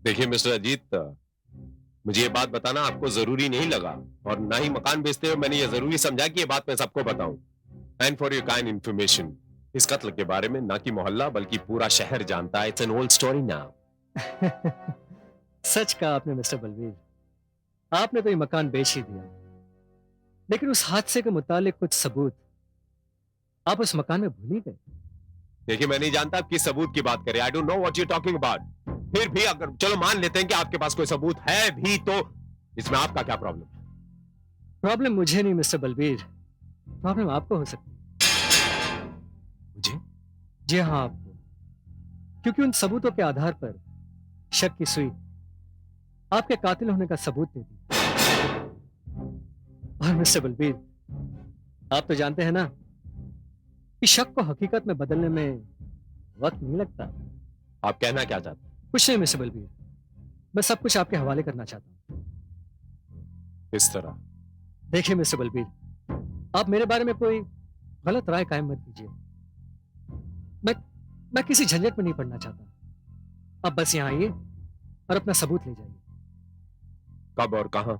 देखिए मिस्टर अजीत, मुझे ये बात बताना आपको जरूरी नहीं लगा, और ना ही मकान बेचते हुए मैंने ये जरूरी समझा कि ये बात मैं सबको बताऊं। And for your kind information, इस कत्ल के बारे में ना कि मोहल्ला बल्कि पूरा शहर जानता है। It's an old story now. सच कहा आपने मिस्टर बलबीर, आपने तो ये मकान बेच ही दिया, लेकिन उस हादसे के मुतालिक कुछ सबूत आप उस मकान में भूल ही गए। देखिए, मैं नहीं जानता आप किस सबूत की बात करें। I don't know what you talking about. फिर भी अगर चलो मान लेते हैं कि आपके पास कोई सबूत है भी, तो इसमें आपका क्या प्रॉब्लम है? प्रॉब्लम मुझे नहीं मिस्टर बलबीर, प्रॉब्लम आपको हो सकती है। मुझे? जी हाँ, आपको, क्योंकि उन सबूतों के आधार पर शक की सुई आपके कातिल होने का सबूत दे दी। और मिस्टर बलबीर, आप तो जानते हैं ना कि शक को हकीकत में बदलने में वक्त नहीं लगता। आप कहना क्या चाहते हैं? कुछ नहीं मिस्टर बलबीर, मैं सब कुछ आपके हवाले करना चाहता हूँ। किस तरह? देखिए मिस्टर बलबीर, आप मेरे बारे में कोई गलत राय कायम मत कीजिए। मैं किसी झंझट में नहीं पड़ना चाहता। आप बस यहाँ आइए और अपना सबूत ले जाइए। कब और कहां?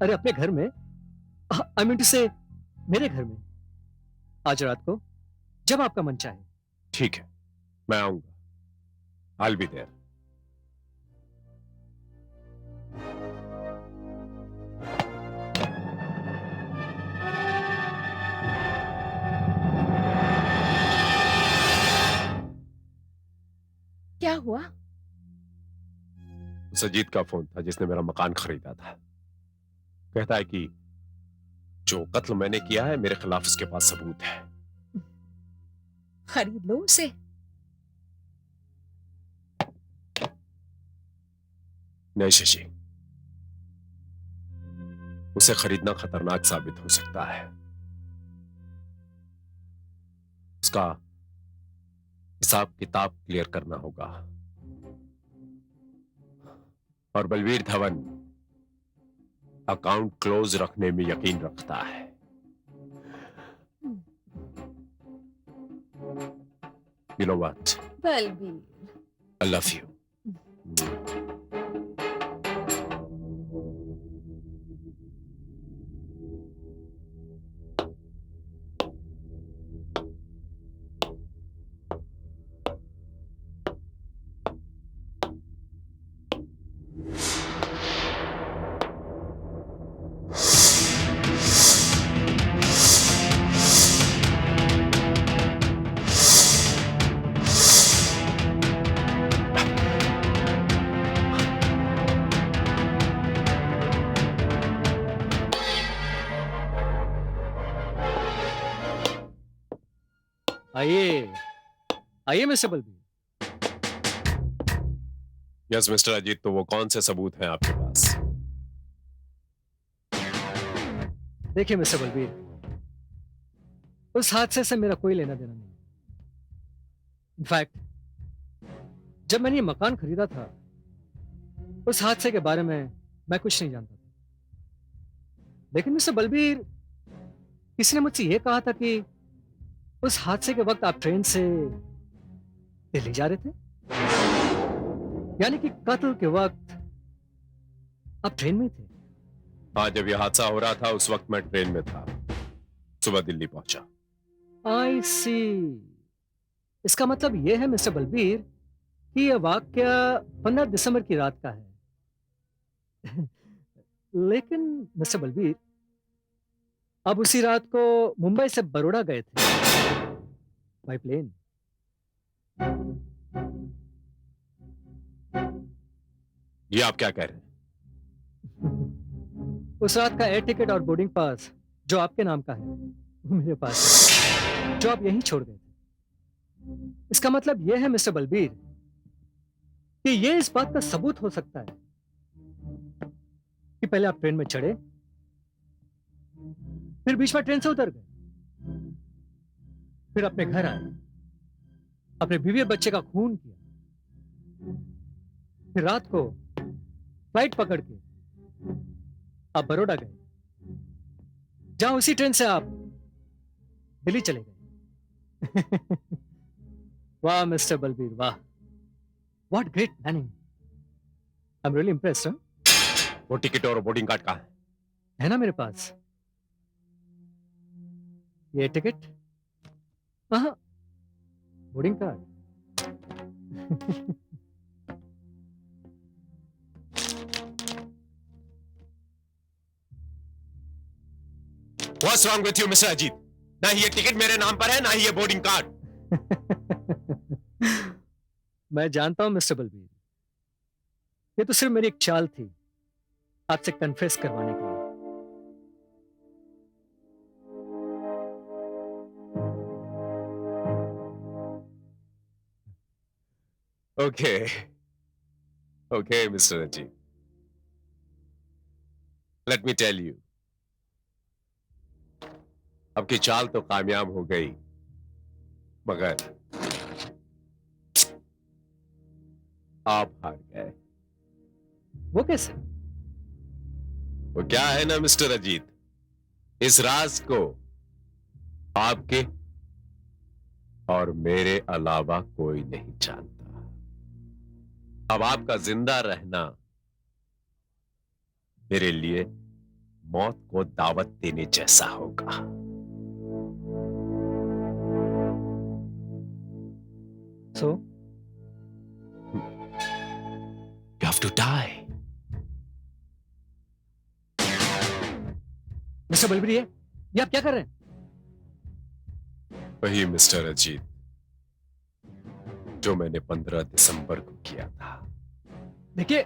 अरे अपने घर में, आई मीन टू से मेरे घर में। आज रात को जब आपका मन चाहे। ठीक है, मैं आऊंगा। I'll be there. क्या हुआ? उस अजीत का फोन था जिसने मेरा मकान खरीदा था। कहता है कि जो कत्ल मैंने किया है मेरे खिलाफ उसके पास सबूत है। खरीद लो उसे। नहीं शशि, उसे खरीदना खतरनाक साबित हो सकता है। उसका हिसाब किताब क्लियर करना होगा। और बलवीर धवन अकाउंट क्लोज रखने में यकीन रखता है। You know what? Balbir, I love you. आइए आइए mister Balbir. Yes mister Ajit, तो वो कौन से सबूत हैं आपके पास? देखिए मिस्टर बलबीर, उस हादसे से मेरा कोई लेना देना नहीं। इनफैक्ट जब मैंने ये मकान खरीदा था उस हादसे के बारे में मैं कुछ नहीं जानता था। लेकिन मिस्टर बलबीर, किसी ने मुझसे यह कहा था कि उस हादसे के वक्त आप ट्रेन से दिल्ली जा रहे थे, यानी कि कत्ल के वक्त आप ट्रेन में थे। हाँ, जब यह हादसा हो रहा था उस वक्त मैं ट्रेन में था। सुबह दिल्ली पहुंचा। आई सी। इसका मतलब यह है मिस्टर बलबीर कि यह वाकया 15 दिसंबर की रात का है। लेकिन मिस्टर बलबीर, अब उसी रात को मुंबई से बड़ौदा गए थे बाय प्लेन। ये आप क्या कह रहे हैं? उस रात का एयर टिकट और बोर्डिंग पास जो आपके नाम का है वो मेरे पास है, जो आप यहीं छोड़ गए थे। इसका मतलब यह है मिस्टर बलबीर कि यह इस बात का सबूत हो सकता है कि पहले आप ट्रेन में चढ़े, फिर बीच में ट्रेन से उतर गए, फिर अपने घर आए, अपने बीवी और बच्चे का खून किया, फिर रात को फ्लाइट पकड़ के आप बड़ौदा गए, जहां उसी ट्रेन से आप दिल्ली चले गए। वाह मिस्टर बलबीर, वाह, what great planning. I am really impressed. वो टिकट और बोर्डिंग कार्ड कहाँ है ना मेरे पास? ये टिकट, हाँ, boarding card. What's wrong with you, Mr. Ajit? ना ही ये टिकट मेरे नाम पर है, ना ही ये बोर्डिंग कार्ड। मैं जानता हूं मिस्टर बलबीर, ये तो सिर्फ मेरी एक चाल थी आपसे कन्फेस करवाने के लिए। Okay. Okay, Mr. Ajit. Let me tell you. आपकी चाल तो कामयाब हो गई, मगर आप हार गए। वो कैसे? वो क्या है ना मिस्टर अजीत, इस राज को आपके और मेरे अलावा कोई नहीं जानता। अब आपका जिंदा रहना मेरे लिए मौत को दावत देने जैसा होगा। सो You have to die. Mister Balbir, ये आप क्या कर रहे हैं? वही मिस्टर अजीत जो मैंने 15 दिसंबर को किया था। देखिए,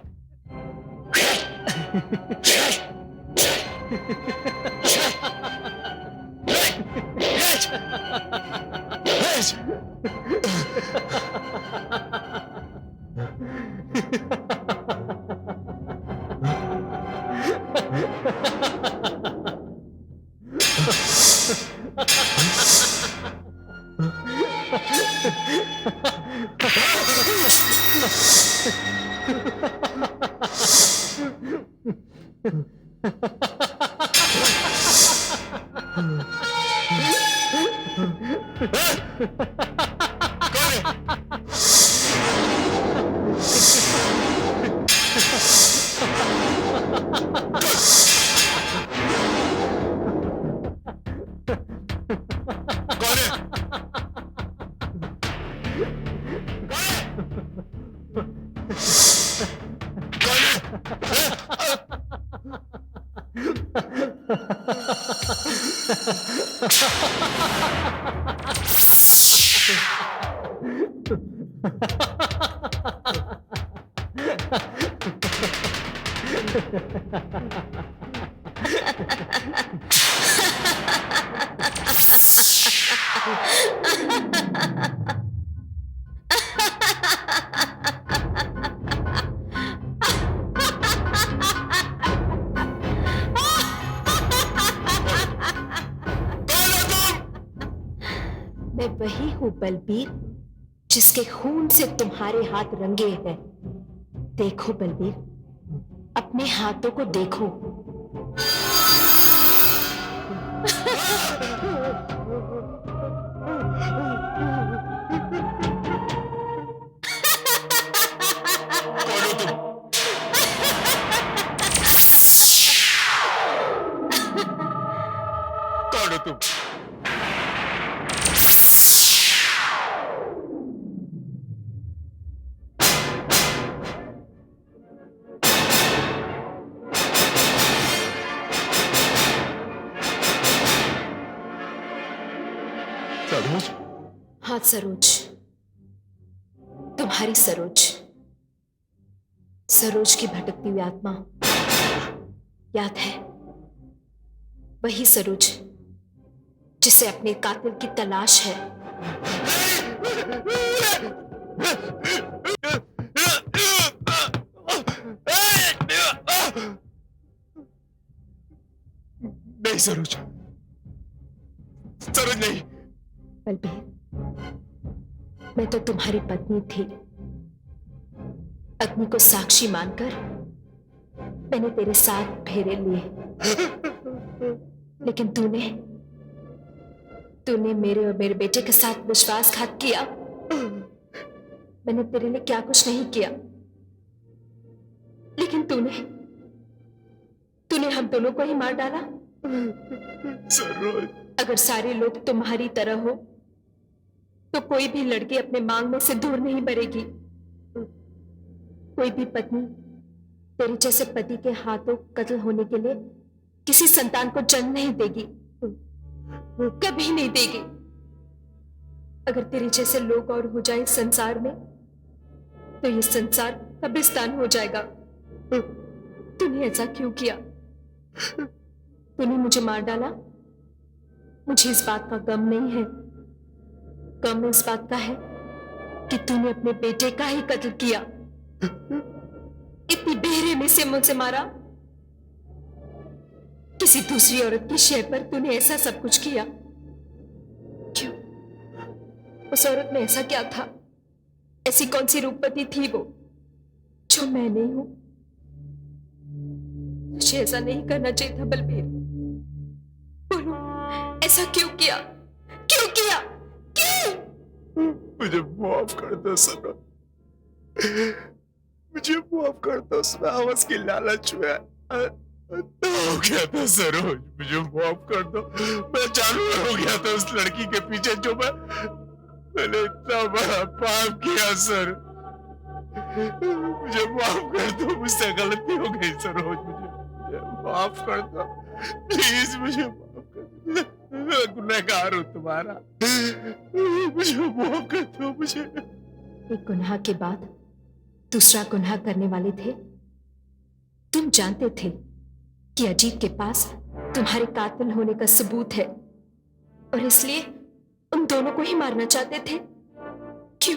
मैं वही हूं बलबीर जिसके खून से तुम्हारे हाथ रंगे हैं। देखो बलबीर, अपने हाथों को देखो। कौन हो तुम? सरोज? हाँ सरोज, तुम्हारी सरोज, सरोज की भटकती हुई आत्मा याद है? वही सरोज जिसे अपने कातिल की तलाश है। नहीं सरोज, सरोज नहीं। बलबीर, मैं तो तुम्हारी पत्नी थी। अग्नि को साक्षी मानकर मैंने तेरे साथ फेरे लिए, लेकिन तूने मेरे और मेरे बेटे के साथ विश्वासघात किया। मैंने तेरे लिए क्या कुछ नहीं किया, लेकिन तूने हम दोनों को ही मार डाला। सरोज, अगर सारे लोग तुम्हारी तरह हो तो कोई भी लड़की अपने मांग में से दूर नहीं बढ़ेगी। कोई भी पत्नी तेरे जैसे पति के हाथों कत्ल होने के लिए किसी संतान को जन्म नहीं देगी, कभी नहीं देगी। अगर तेरे जैसे लोग और हो जाए संसार में तो ये संसार कब्रिस्तान हो जाएगा। तूने ऐसा क्यों किया? तूने मुझे मार डाला। मुझे इस बात का गम नहीं है, गम इस बात का है कि तूने अपने बेटे का ही कत्ल किया। इतनी बेरहमी से मुझसे मारा। किसी दूसरी औरत की शय पर तूने ऐसा सब कुछ किया। क्यों? उस औरत में ऐसा क्या था? ऐसी कौन सी रूपवती थी वो जो मैं नहीं हूं? तुझे ऐसा नहीं करना चाहिए था बलबीर। बोलो, ऐसा क्यों किया? क्यों किया? क्यों? मुझे माफ कर दो सरोज, मुझे माफ कर दो। उसमें आवाज की लालच में हो गया था सरोज, मुझे माफ कर दो। मैं जानवर हो गया था उस लड़की के पीछे जो मैं मैंने इतना बड़ा पाप किया सर, मुझे माफ कर दो, मुझसे गलती हो गई सरोज, मुझे माफ कर दो प्लीज, मुझे माफ कर दो, मैं गुनहगार हूँ तुम्हारा, मुझे माफ कर दो मुझे। एक गुनाह के बाद दूसरा गुनाह करने वाले थे। तुम जानते थे कि अजीत के पास तुम्हारे कातिल होने का सबूत है और इसलिए उन दोनों को ही मारना चाहते थे। क्यों?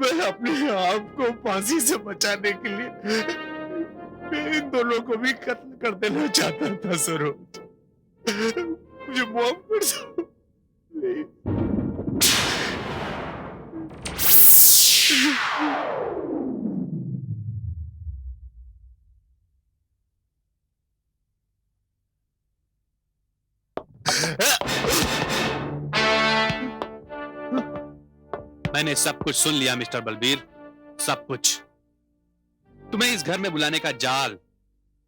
मैं अपने आप को फांसी से बचाने के लिए मैं इन दोनों को भी कत्ल कर देना चाहता था सरोज, मुझे माफ कर दो प्लीज। मैंने सब कुछ सुन लिया मिस्टर बलबीर, सब कुछ। तुम्हें इस घर में बुलाने का जाल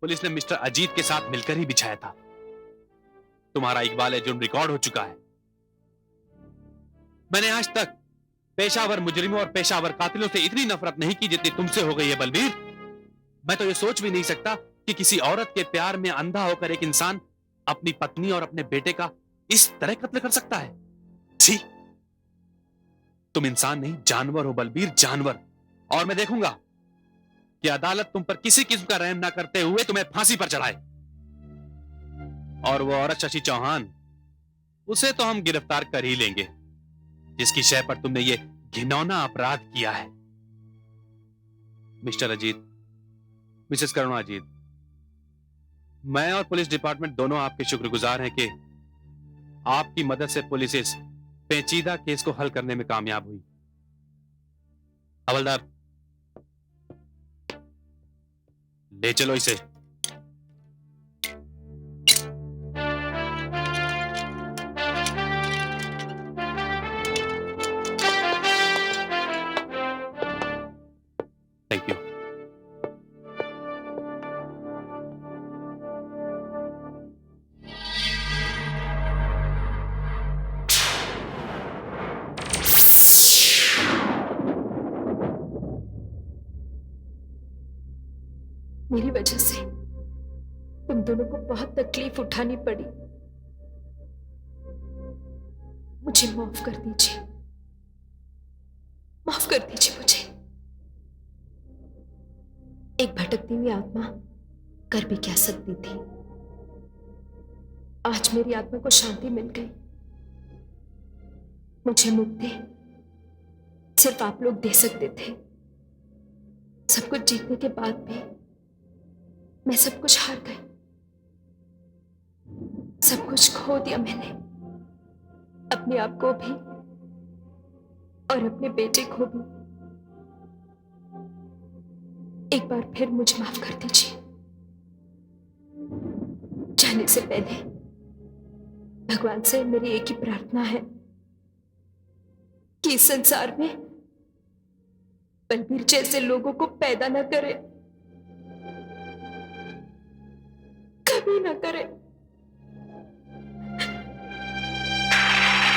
पुलिस ने मिस्टर अजीत के साथ मिलकर ही बिछाया था। तुम्हारा इकबाल जुर्म रिकॉर्ड हो चुका है। मैंने आज तक पेशावर मुजरिमों और पेशावर कातिलों से इतनी नफरत नहीं की जितनी तुमसे हो गई है बलबीर। मैं तो ये सोच भी नहीं सकता कि किसी औरत के प्यार में अंधा होकर एक इंसान अपनी पत्नी और अपने बेटे का इस तरह कत्ल कर सकता है। छी, तुम इंसान नहीं जानवर हो बलबीर, जानवर। और मैं देखूंगा कि अदालत तुम पर किसी किस्म का रहम ना करते हुए तुम्हें फांसी पर चढ़ाए। और वो औरत शशि चौहान, उसे तो हम गिरफ्तार कर ही लेंगे जिसकी शय पर तुमने ये घिनौना अपराध किया है। मिस्टर अजीत, मिसेस करुणा अजीत, मैं और पुलिस डिपार्टमेंट दोनों आपके शुक्रगुजार हैं कि आपकी मदद से पुलिस इस पेचीदा केस को हल करने में कामयाब हुई। हवलदार, ले चलो इसे। Thank you. मेरी वजह से तुम दोनों को बहुत तकलीफ उठानी पड़ी। मुझे माफ कर दीजिए, माफ कर दीजिए मुझे। एक भटकती हुई आत्मा कर भी क्या सकती थी। आज मेरी आत्मा को शांति मिल गई। मुझे मुक्ति सिर्फ आप लोग दे सकते थे। सब कुछ जीतने के बाद भी मैं सब कुछ हार गई, सब कुछ खो दिया मैंने, अपने आप को भी और अपने बेटे को भी। एक बार फिर मुझे माफ कर दीजिए। जाने से पहले भगवान से मेरी एक ही प्रार्थना है कि इस संसार में बलबीर जैसे लोगों को पैदा न करे, कभी ना करे।